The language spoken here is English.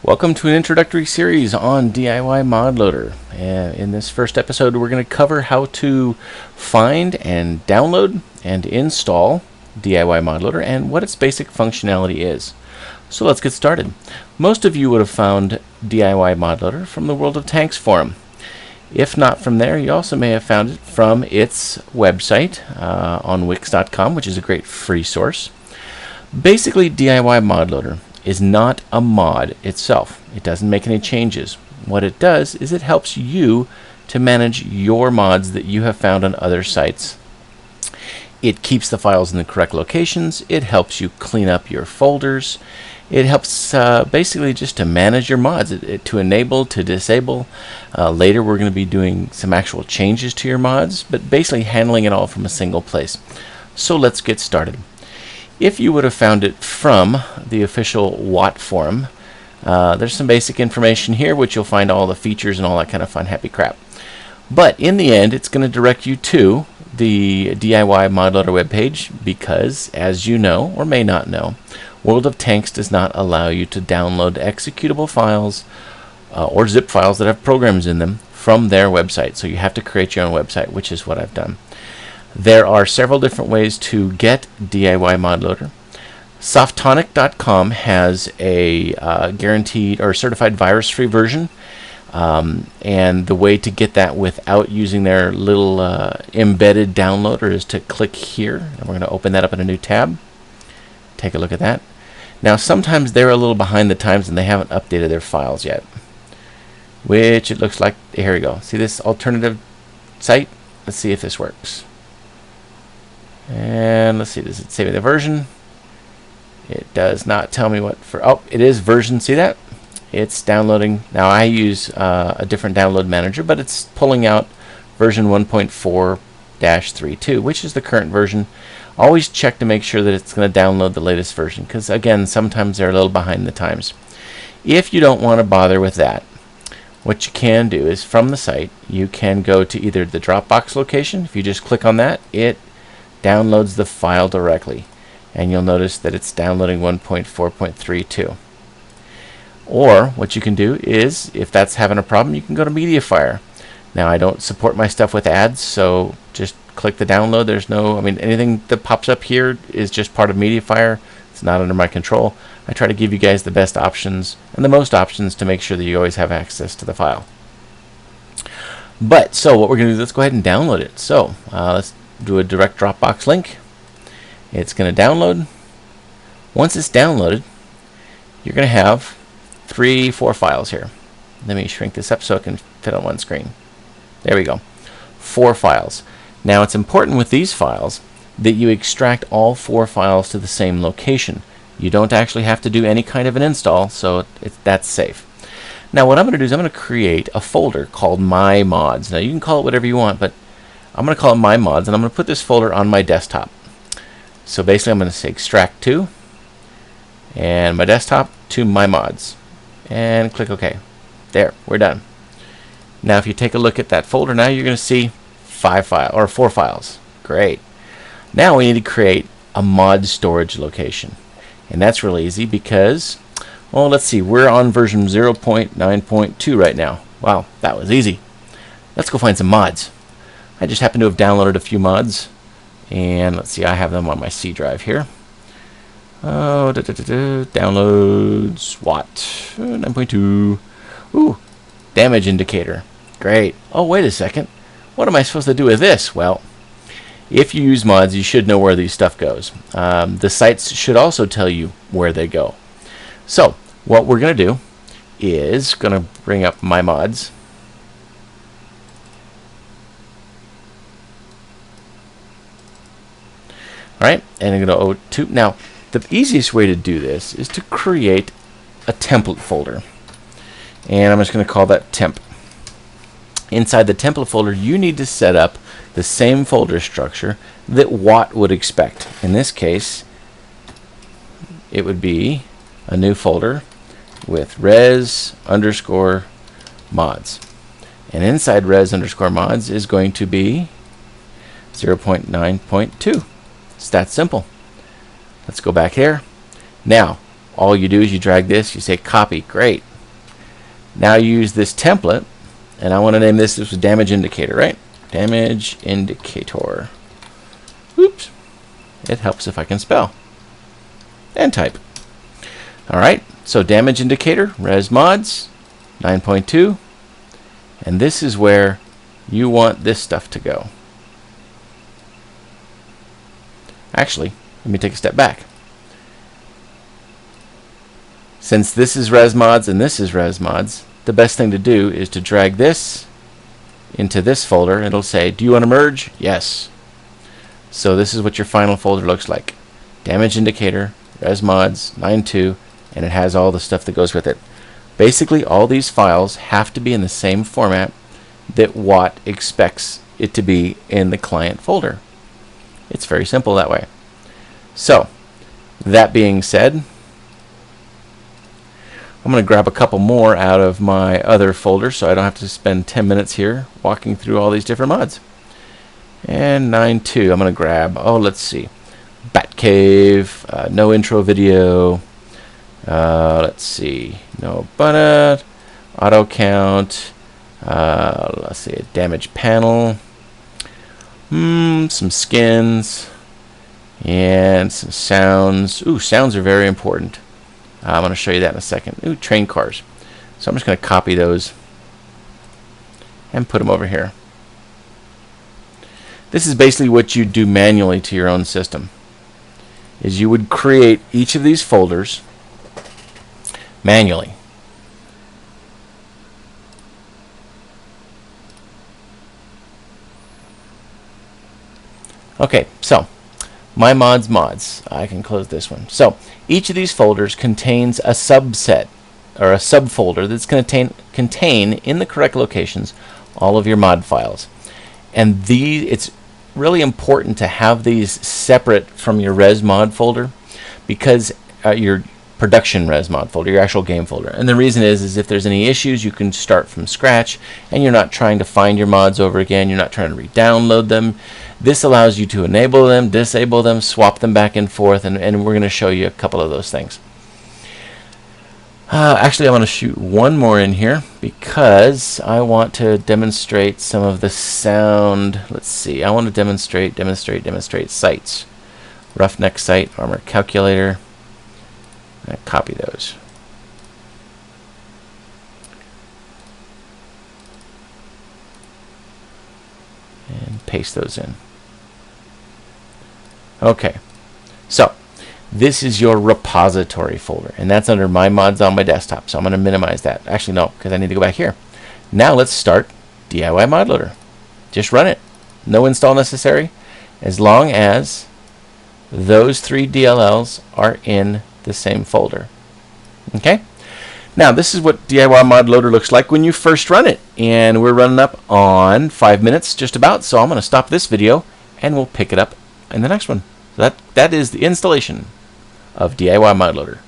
Welcome to an introductory series on DIYModLoader. In this first episode, we're going to cover how to find and download and install DIYModLoader and what its basic functionality is. So let's get started. Most of you would have found DIYModLoader from the World of Tanks forum. If not from there, you also may have found it from its website on wix.com, which is a great free source. Basically, DIYModLoader is not a mod itself. It doesn't make any changes. What it does is it helps you to manage your mods that you have found on other sites. It keeps the files in the correct locations. It helps you clean up your folders. It helps basically just to manage your mods, to enable, to disable. Later we're going to be doing some actual changes to your mods, but basically handling it all from a single place. So let's get started. If you would have found it from the official Watt forum, there's some basic information here, which you'll find all the features and all that kind of fun, happy crap. But in the end, it's going to direct you to the DIYModLoader webpage because, as you know, or may not know, World of Tanks does not allow you to download executable files or zip files that have programs in them from their website. So you have to create your own website, which is what I've done. There are several different ways to get DIYModLoader. Softonic.com has a guaranteed or certified virus-free version, and the way to get that without using their little embedded downloader is to click here, and we're going to open that up in a new tab. Take a look at that. Now, sometimes they're a little behind the times and they haven't updated their files yet, which it looks like. Here we go. See this alternative site? Let's see if this works. And let's see, does it say me the version? It does not tell me what for. Oh, it is version. See that? It's downloading. Now I use a different download manager, but it's pulling out version 1.4-32, which is the current version. Always check to make sure that it's going to download the latest version, because again, sometimes they're a little behind the times. If you don't want to bother with that, what you can do is from the site, you can go to either the Dropbox location. If you just click on that, it downloads the file directly, and you'll notice that it's downloading 1.4.32. Or what you can do is, if that's having a problem, you can go to MediaFire. Now I don't support my stuff with ads, so just click the download. There's no, anything that pops up here is just part of MediaFire. It's not under my control. I try to give you guys the best options and the most options to make sure that you always have access to the file. But so what we're going to do, let's go ahead and download it. So let's do a direct Dropbox link. It's going to download. Once it's downloaded, you're going to have 4 files here. Let me shrink this up so it can fit on one screen. There we go. 4 files. Now it's important with these files that you extract all 4 files to the same location. You don't actually have to do any kind of an install, so that's safe. Now what I'm going to do is I'm going to create a folder called My Mods. Now you can call it whatever you want, but I'm going to call it My Mods, and I'm going to put this folder on my desktop. So basically I'm going to say extract to, and my desktop to My Mods, and click OK. There, we're done. Now if you take a look at that folder, now you're going to see 4 files. Great. Now we need to create a mod storage location, and that's really easy because, well, let's see, we're on version 0.9.2 right now. Wow, that was easy. Let's go find some mods. I just happen to have downloaded a few mods, and let's see, I have them on my C drive here. Oh, downloads, Watt 9.2. Ooh, damage indicator. Great. Oh, wait a second. What am I supposed to do with this? Well, if you use mods, you should know where these stuff goes. The sites should also tell you where they go. So what we're going to do is going to bring up My Mods. Alright, and I'm going to go to, now the easiest way to do this is to create a template folder, and I'm just going to call that temp. Inside the template folder, you need to set up the same folder structure that Watt would expect. In this case, it would be a new folder with res_mods, and inside res_mods is going to be 0.9.2. It's that simple. Let's go back here. Now, all you do is you drag this, you say copy. Great. Now you use this template, and I want to name this was damage indicator, right? Damage indicator. Oops. It helps if I can spell and type. Alright, so damage indicator, res mods, 9.2, and this is where you want this stuff to go. Actually, let me take a step back. Since this is res mods and this is res mods, the best thing to do is to drag this into this folder. It'll say, do you want to merge? Yes. So this is what your final folder looks like. Damage indicator, res mods, 9.2, and it has all the stuff that goes with it. Basically, all these files have to be in the same format that Watt expects it to be in the client folder. It's very simple that way. So, that being said, I'm going to grab a couple more out of my other folder so I don't have to spend 10 minutes here walking through all these different mods. And 9.2, I'm going to grab, let's see, Batcave, no intro video, let's see, no button, auto count, let's see, a damage panel, some skins, and some sounds. Ooh, sounds are very important. I'm going to show you that in a second. Ooh, train cars. So I'm just going to copy those and put them over here. This is basically what you do manually to your own system. Is you would create each of these folders manually. Okay, so my mods. I can close this one. So each of these folders contains a subset or a subfolder that's going to contain in the correct locations all of your mod files. And it's really important to have these separate from your res mod folder, because your production res mod folder, your actual game folder. And the reason is if there's any issues, you can start from scratch and you're not trying to find your mods over again, you're not trying to re-download them. This allows you to enable them, disable them, swap them back and forth, and we're going to show you a couple of those things. Actually, I want to shoot one more in here because I want to demonstrate some of the sound. Let's see, I want to demonstrate sights. Roughneck sight, armor calculator. I copy those. And paste those in. Okay, so this is your repository folder, and that's under my mods on my desktop. So I'm going to minimize that. Actually, no, because I need to go back here. Now let's start DIYModLoader. Just run it. No install necessary, as long as those 3 DLLs are in the same folder. Okay? Now this is what DIYModLoader looks like when you first run it, and we're running up on 5 minutes just about, so I'm going to stop this video and we'll pick it up in the next one. So that is the installation of DIYModLoader.